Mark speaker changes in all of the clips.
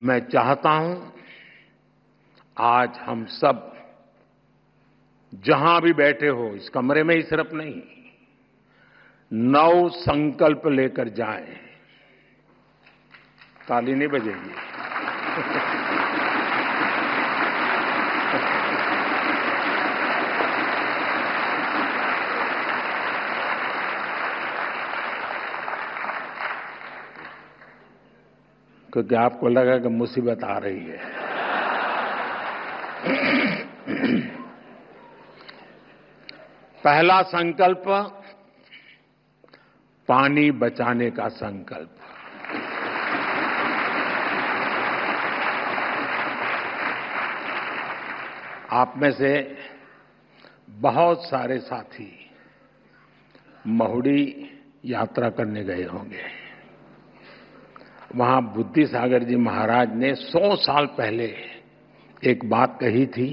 Speaker 1: मैं चाहता हूं आज हम सब जहां भी बैठे हो इस कमरे में ही सिर्फ नहीं, नव संकल्प लेकर जाएं। ताली नहीं बजेगी। क्योंकि आपको लगा कि मुसीबत आ रही है। पहला संकल्प, पानी बचाने का संकल्प। आप में से बहुत सारे साथी महुड़ी यात्रा करने गए होंगे। वहां बुद्धि सागर जी महाराज ने 100 साल पहले एक बात कही थी,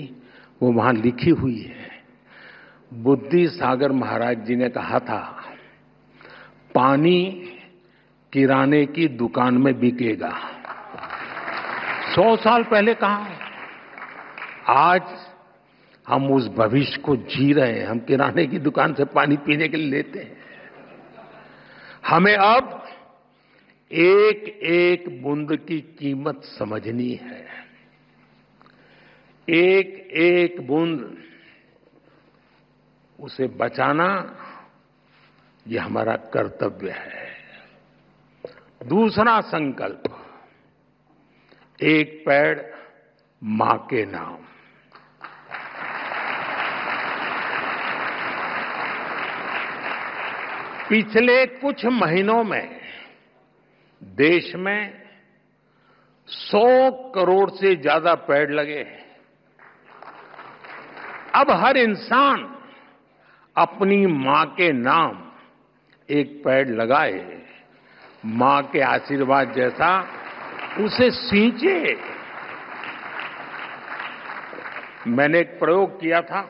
Speaker 1: वो वहां लिखी हुई है। बुद्धि सागर महाराज जी ने कहा था, पानी किराने की दुकान में बिकेगा। 100 साल पहले कहा। आज हम उस भविष्य को जी रहे हैं। हम किराने की दुकान से पानी पीने के लिए लेते हैं। हमें अब एक एक बूंद की कीमत समझनी है। एक एक बूंद उसे बचाना, यह हमारा कर्तव्य है। दूसरा संकल्प, एक पेड़ मां के नाम। पिछले कुछ महीनों में देश में 100 करोड़ से ज्यादा पेड़ लगे। अब हर इंसान अपनी मां के नाम एक पेड़ लगाए, मां के आशीर्वाद जैसा उसे सींचे। मैंने एक प्रयोग किया था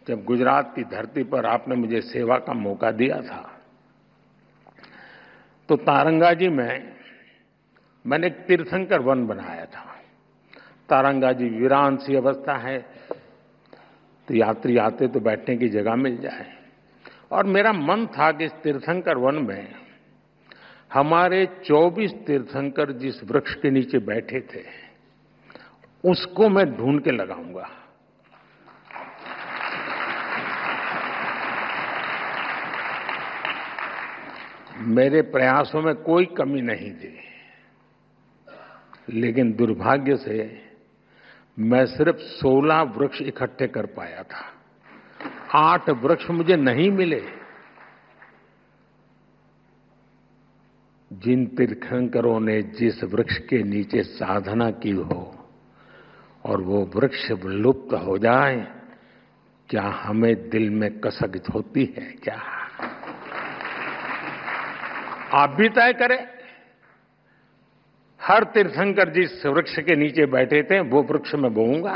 Speaker 1: जब गुजरात की धरती पर आपने मुझे सेवा का मौका दिया था। तो तारंगाजी में मैंने एक तीर्थंकर वन बनाया था। तारंगाजी वीरान सी अवस्था है, तो यात्री आते तो बैठने की जगह मिल जाए। और मेरा मन था कि इस तीर्थंकर वन में हमारे 24 तीर्थंकर जिस वृक्ष के नीचे बैठे थे, उसको मैं ढूंढ के लगाऊंगा। मेरे प्रयासों में कोई कमी नहीं थी, लेकिन दुर्भाग्य से मैं सिर्फ 16 वृक्ष इकट्ठे कर पाया था। 8 वृक्ष मुझे नहीं मिले। जिन तीर्थंकरों ने जिस वृक्ष के नीचे साधना की हो और वो वृक्ष लुप्त हो जाए, क्या हमें दिल में कसक होती है क्या? आप भी तय करें। हर तीर्थंकर जिस वृक्ष के नीचे बैठे थे वो वृक्ष में बोऊंगा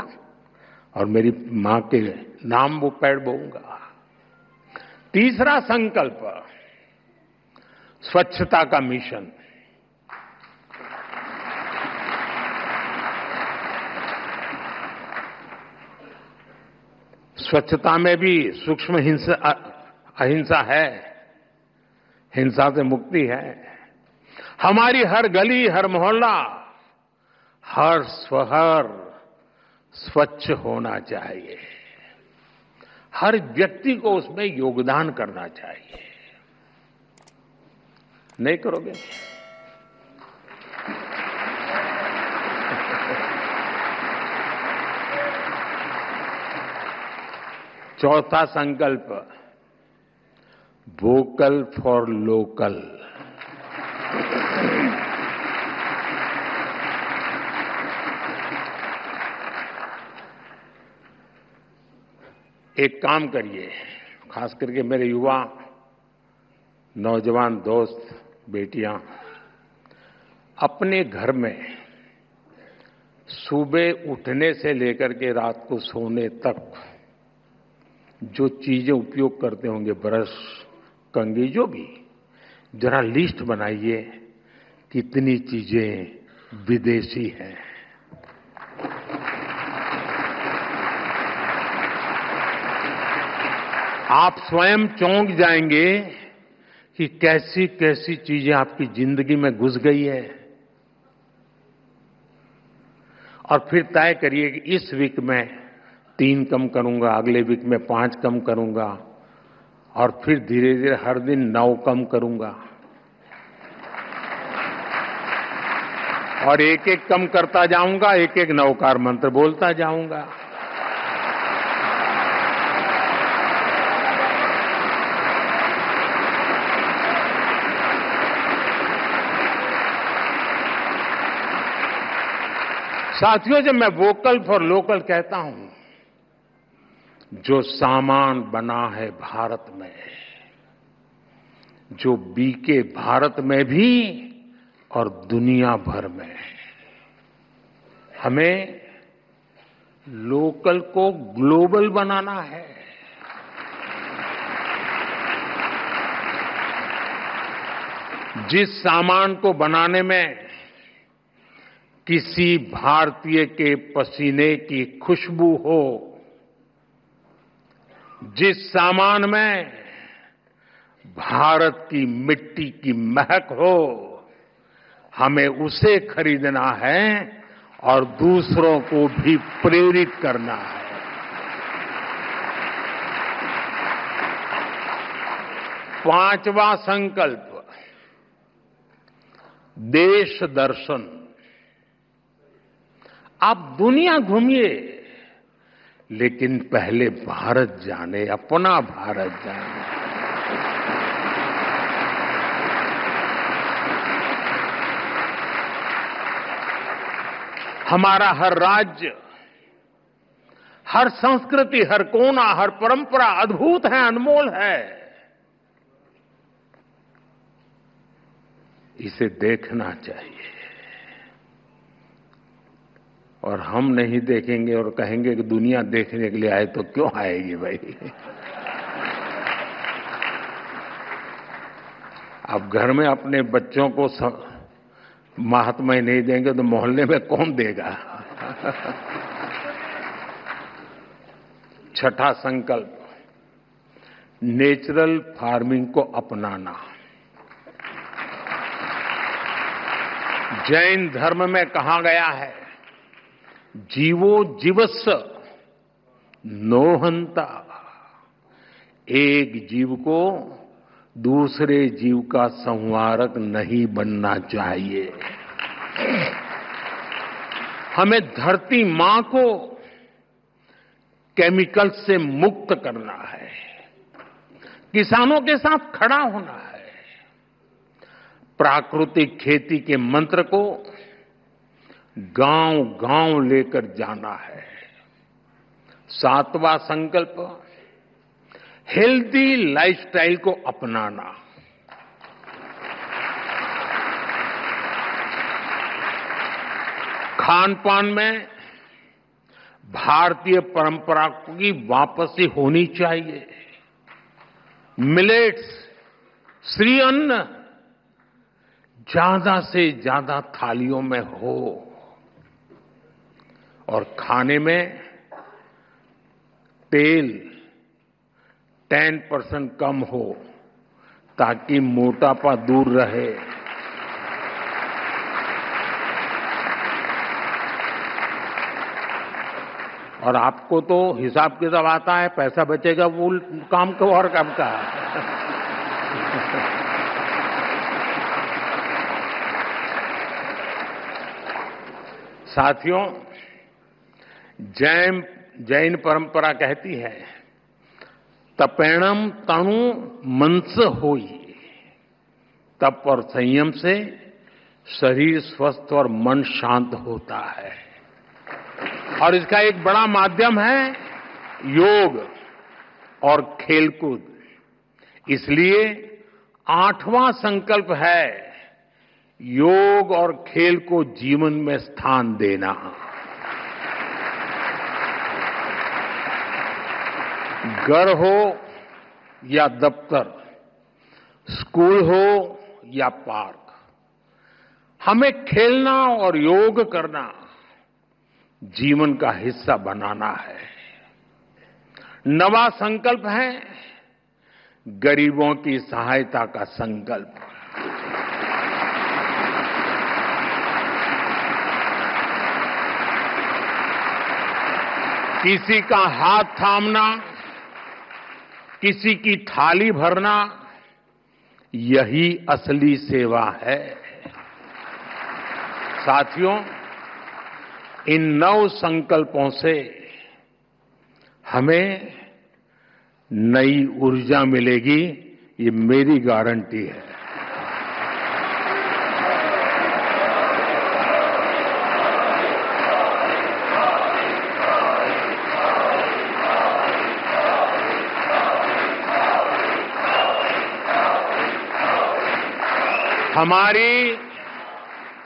Speaker 1: और मेरी मां के नाम वो पेड़ बोऊंगा। तीसरा संकल्प, स्वच्छता का मिशन। स्वच्छता में भी सूक्ष्म अहिंसा है, हिंसा से मुक्ति है। हमारी हर गली, हर मोहल्ला, हर शहर स्वच्छ होना चाहिए। हर व्यक्ति को उसमें योगदान करना चाहिए। नहीं करोगे? चौथा संकल्प, वोकल फॉर लोकल। एक काम करिए, खास करके मेरे युवा नौजवान दोस्त बेटियां, अपने घर में सुबह उठने से लेकर के रात को सोने तक जो चीजें उपयोग करते होंगे, ब्रश, कंघी, जो भी, जरा लिस्ट बनाइए कितनी चीजें विदेशी हैं। आप स्वयं चौंक जाएंगे कि कैसी कैसी चीजें आपकी जिंदगी में घुस गई है। और फिर तय करिए कि इस वीक में 3 कम करूंगा, अगले वीक में 5 कम करूंगा, और फिर धीरे धीरे हर दिन 9 कम करूंगा, और एक एक कम करता जाऊंगा, एक एक नवकार मंत्र बोलता जाऊंगा। साथियों, जब मैं वोकल फॉर लोकल कहता हूं, जो सामान बना है भारत में, जो बिके भारत में भी और दुनिया भर में, हमें लोकल को ग्लोबल बनाना है। जिस सामान को बनाने में किसी भारतीय के पसीने की खुशबू हो, जिस सामान में भारत की मिट्टी की महक हो, हमें उसे खरीदना है और दूसरों को भी प्रेरित करना है। पांचवा संकल्प, देश दर्शन। आप दुनिया घूमिए, लेकिन पहले भारत जाने, अपना भारत जाने। हमारा हर राज्य, हर संस्कृति, हर कोना, हर परंपरा अद्भुत है, अनमोल है। इसे देखना चाहिए। और हम नहीं देखेंगे और कहेंगे कि दुनिया देखने के लिए आए, तो क्यों आएगी भाई? अब घर में अपने बच्चों को महात्मा ही नहीं देंगे तो मोहल्ले में कौन देगा? छठा संकल्प, नेचुरल फार्मिंग को अपनाना। जैन धर्म में कहा गया है, जीवो जीवस्स नोहंता। एक जीव को दूसरे जीव का संहारक नहीं बनना चाहिए। हमें धरती मां को केमिकल से मुक्त करना है, किसानों के साथ खड़ा होना है, प्राकृतिक खेती के मंत्र को गांव गांव लेकर जाना है। सातवां संकल्प, हेल्दी लाइफस्टाइल को अपनाना। खान पान में भारतीय परंपरा की वापसी होनी चाहिए। मिलेट्स, श्री अन्न ज्यादा से ज्यादा थालियों में हो, और खाने में तेल 10% कम हो, ताकि मोटापा दूर रहे। और आपको तो हिसाब किताब आता है, पैसा बचेगा वो काम को और काम का। साथियों, जैन परंपरा कहती है, तपेणम तणु मनस होई। तप और संयम से शरीर स्वस्थ और मन शांत होता है। और इसका एक बड़ा माध्यम है योग और खेलकूद। इसलिए 8वां संकल्प है योग और खेल को जीवन में स्थान देना। घर हो या दफ्तर, स्कूल हो या पार्क, हमें खेलना और योग करना जीवन का हिस्सा बनाना है। नवा संकल्प है गरीबों की सहायता का संकल्प। किसी का हाथ थामना, किसी की थाली भरना, यही असली सेवा है। साथियों, इन नव संकल्पों से हमें नई ऊर्जा मिलेगी, ये मेरी गारंटी है। हमारी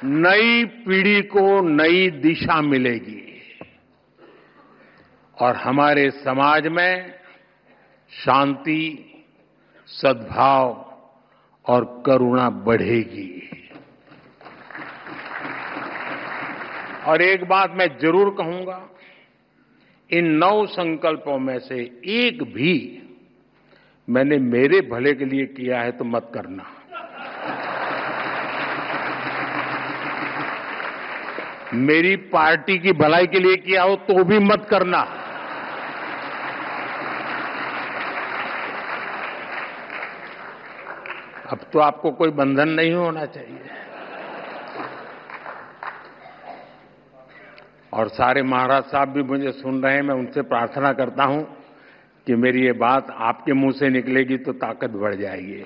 Speaker 1: नई पीढ़ी को नई दिशा मिलेगी और हमारे समाज में शांति, सद्भाव और करुणा बढ़ेगी। और एक बात मैं जरूर कहूंगा, इन 9 संकल्पों में से एक भी मैंने मेरे भले के लिए किया है तो मत करना। मेरी पार्टी की भलाई के लिए किया हो तो भी मत करना। अब तो आपको कोई बंधन नहीं होना चाहिए। और सारे महाराज साहब भी मुझे सुन रहे हैं, मैं उनसे प्रार्थना करता हूं कि मेरी ये बात आपके मुंह से निकलेगी तो ताकत बढ़ जाएगी।